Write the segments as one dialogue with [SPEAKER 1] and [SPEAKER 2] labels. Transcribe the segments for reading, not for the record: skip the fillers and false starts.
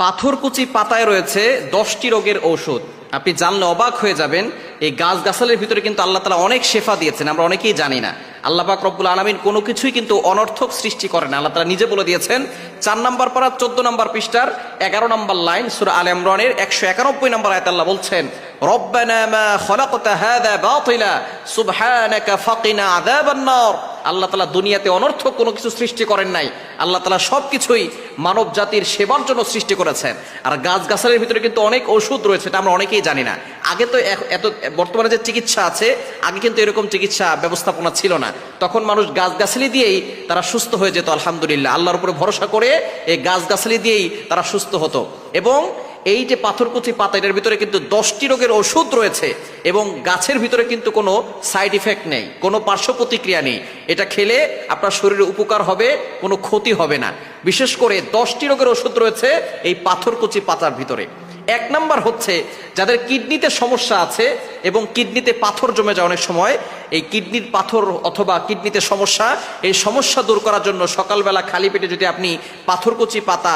[SPEAKER 1] পাথরকুচি পাতায় রয়েছে 10টি রোগের ঔষধ। আপনি জানলে অবাক হয়ে যাবেন। এই গাছগাছালির ভিতরে কিন্তু আল্লাহ তাআলা অনেক শেফা দিয়েছেন, আমরা অনেকেই জানি না। আল্লাহ পাক রব্বুল আলামিন কোনো কিছুই কিন্তু অনর্থক সৃষ্টি করেন না। আল্লাহ তাআলা নিজে বলে দিয়েছেন 4 নম্বর পারা 14 নম্বর পৃষ্ঠার 11 নম্বর লাইন সূরা আলে ইমরানের 191 নম্বর আয়াতে আল্লাহ বলছেন, রব্বানা মা খালাকতা হাযা বাতিলা সুবহানাকা ফাকিনা আযাবান নার। আল্লাহ তাআলা দুনিয়াতে অনর্থক কোনো কিছু সৃষ্টি করেন নাই। আল্লাহ তাআলা সবকিছুই মানব জাতির সেবার জন্য সৃষ্টি করেছেন। আর গাছগাছালির ভিতরে কিন্তু অনেক ওষুধ রয়েছে, এটা আমরা অনেকেই জানি না। আগে তো এত বর্তমানে যে চিকিৎসা আছে, আগে কিন্তু এরকম চিকিৎসা ব্যবস্থাপনা ছিল না। তখন মানুষ গাছগাছালি দিয়েই তারা সুস্থ হয়ে যেত। আলহামদুলিল্লাহ, আল্লাহর উপরে ভরসা করে এই গাছগাছালি দিয়েই তারা সুস্থ হতো। এবং এই যে পাথরকুচি পাতা, এটার ভিতরে কিন্তু 10টি রোগের ওষুধ রয়েছে এবং গাছের ভিতরে কিন্তু কোনো সাইড ইফেক্ট নেই, কোনো পার্শ্ব প্রতিক্রিয়া নেই। এটা খেলে আপনার শরীরে উপকার হবে, কোনো ক্ষতি হবে না। বিশেষ করে 10টি রোগের ওষুধ রয়েছে এই পাথরকুচি পাতার ভিতরে। 1 নাম্বার হচ্ছে যাদের কিডনিতে সমস্যা আছে এবং কিডনিতে পাথর জমে যায় অনেক সময়, এই কিডনির পাথর অথবা কিডনিতে সমস্যা, এই সমস্যা দূর করার জন্য সকালবেলা খালি পেটে যদি আপনি পাথরকুচি পাতা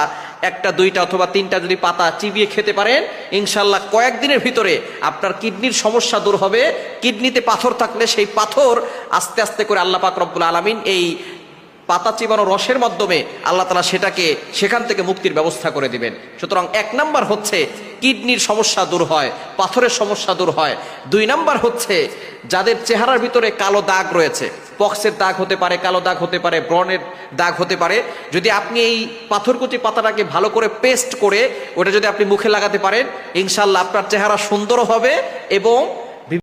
[SPEAKER 1] 1টা 2টা অথবা 3টা যদি পাতা চিবিয়ে খেতে পারেন, ইনশাল্লাহ কয়েকদিনের ভিতরে আপনার কিডনির সমস্যা দূর হবে। কিডনিতে পাথর থাকলে সেই পাথর আস্তে আস্তে করে আল্লাহ পাক রব্বুল আলামিন এই পাতা চিবানো রসের মাধ্যমে আল্লাহ তাআলা সেখান থেকে মুক্তির ব্যবস্থা করে দিবেন। সুতরাং 1 নাম্বার হচ্ছে কিডনির সমস্যা দূর হয়, পাথরের সমস্যা দূর হয়। 2 নাম্বার হচ্ছে যাদের চেহারার ভিতরে কালো দাগ রয়েছে, পক্সের দাগ হতে পারে, কালো দাগ হতে পারে, ব্রণের দাগ হতে পারে, যদি আপনি এই পাথরকুচি পাতাটাকে ভালো করে পেস্ট করে ওটা যদি আপনি মুখে লাগাতে পারেন, ইনশাআল্লাহ আপনার চেহারা সুন্দর হবে এবং